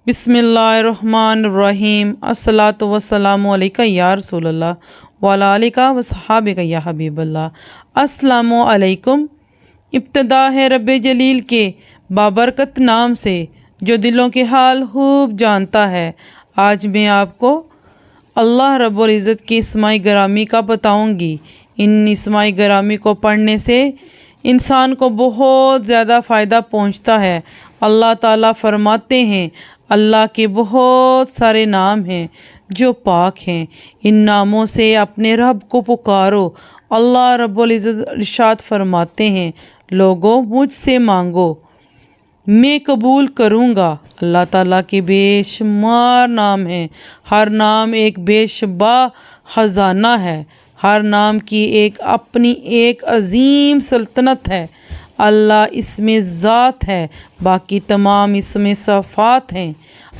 بسم اللہ الرحمن الرحیم الصلاۃ والسلام علیکہ یا رسول اللہ وعلی آلہ وصحابہ یا حبیب اللہ۔ السلام علیکم۔ ابتدا ہے رب جلیل کے بابرکت نام سے جو دلوں کے حال خوب جانتا ہے۔ آج میں آپ کو اللہ رب العزت کی اسماء گرامی کا بتاؤں گی۔ ان اسماء گرامی کو پڑھنے سے انسان کو بہت زیادہ فائدہ پہنچتا ہے۔ اللہ تعالیٰ فرماتے ہیں اللہ کے بہت سارے نام ہیں جو پاک ہیں، ان ناموں سے اپنے رب کو پکارو۔ اللہ رب العزت ارشاد فرماتے ہیں لوگوں مجھ سے مانگو میں قبول کروں گا۔ اللہ تعالیٰ کے بے شمار نام ہیں، ہر نام ایک بے شبہ خزانہ ہے، ہر نام کی اپنی ایک عظیم سلطنت ہے۔ اللہ اسم ذات ہے، باقی تمام اسم صفات ہیں۔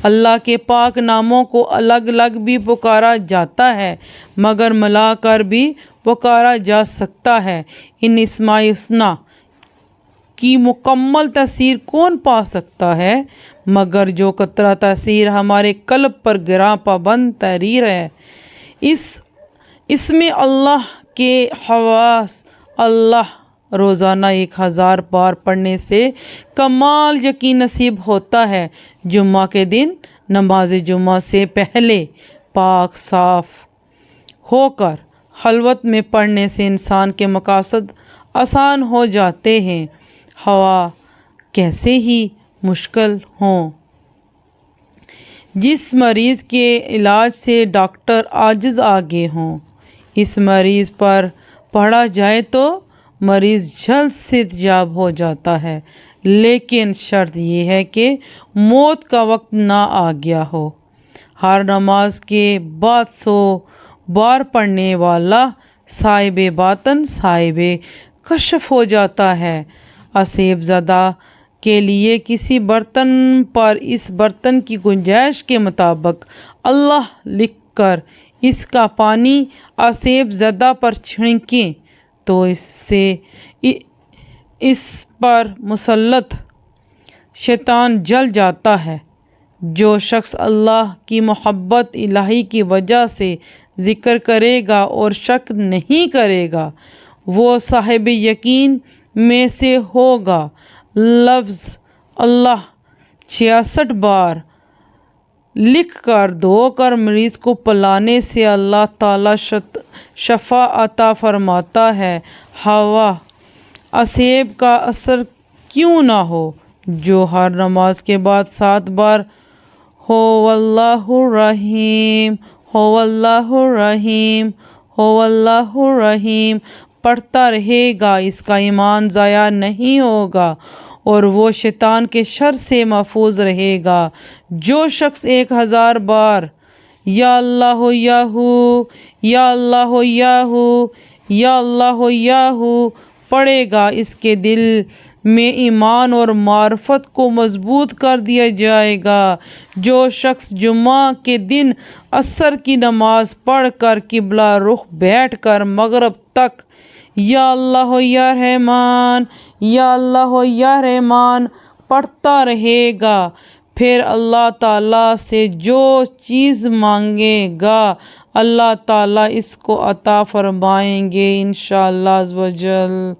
اللہ کے پاک ناموں کو الگ الگ بھی پکارا جاتا ہے مگر ملا کر بھی پکارا جا سکتا ہے۔ ان اسماء الحسنی کی مکمل تاثیر کون پا سکتا ہے مگر جو قطرہ تاثیر ہمارے قلب پر گراں پابند تحریر ہے۔ اس میں اللہ کے خواص اللہ روزانہ 1000 بار پڑھنے سے کمال یقین نصیب ہوتا ہے۔ جمعہ کے دن نماز جمعہ سے پہلے پاک صاف ہو کر خلوت میں پڑھنے سے انسان کے مقاصد آسان ہو جاتے ہیں، خواہ کیسے ہی مشکل ہوں۔ جس مریض کے علاج سے ڈاکٹر عاجز آگے ہوں، اس مریض پر پڑھا جائے تو مریض جلد سے یاب ہو جاتا ہے، لیکن شرط یہ ہے کہ موت کا وقت نہ آ گیا ہو۔ ہر نماز کے بعد 100 بار پڑھنے والا صاحب باطن صاحب کشف ہو جاتا ہے۔ آسیب زدہ کے لیے کسی برتن پر اس برتن کی گنجائش کے مطابق اللہ لکھ کر اس کا پانی آسیب زدہ پر چھڑکیں تو اس پر مسلط شیطان جل جاتا ہے۔ جو شخص اللہ کی محبت الہی کی وجہ سے ذکر کرے گا اور شک نہیں کرے گا وہ صاحب یقین میں سے ہوگا۔ لفظ اللہ 66 بار لکھ کر دھو کر مریض کو پلانے سے اللہ تعالیٰ شفا عطا فرماتا ہے۔ خواہ آسیب کا اثر کیوں نہ ہو، جو ہر نماز کے بعد 7 بار ہو اللہ الرحیم ہو اللہ الرحیم ہو اللہ الرحیم پڑھتا رہے گا، اس کا ایمان ضائع نہیں ہوگا اور وہ شیطان کے شر سے محفوظ رہے گا۔ جو شخص 1000 بار یا اللہ یا ہو یا اللہ یا ہو یا اللہ یا ہو پڑھے گا، اس کے دل میں ایمان اور معرفت کو مضبوط کر دیا جائے گا۔ جو شخص جمعہ کے دن عصر کی نماز پڑھ کر قبلہ رخ بیٹھ کر مغرب تک یا اللہ یا رحمان یا اللہ یا رحمان پڑھتا رہے گا، پھر اللہ تعالیٰ سے جو چیز مانگے گا اللہ تعالیٰ اس کو عطا فرمائیں گے انشاءاللہ عز و جل۔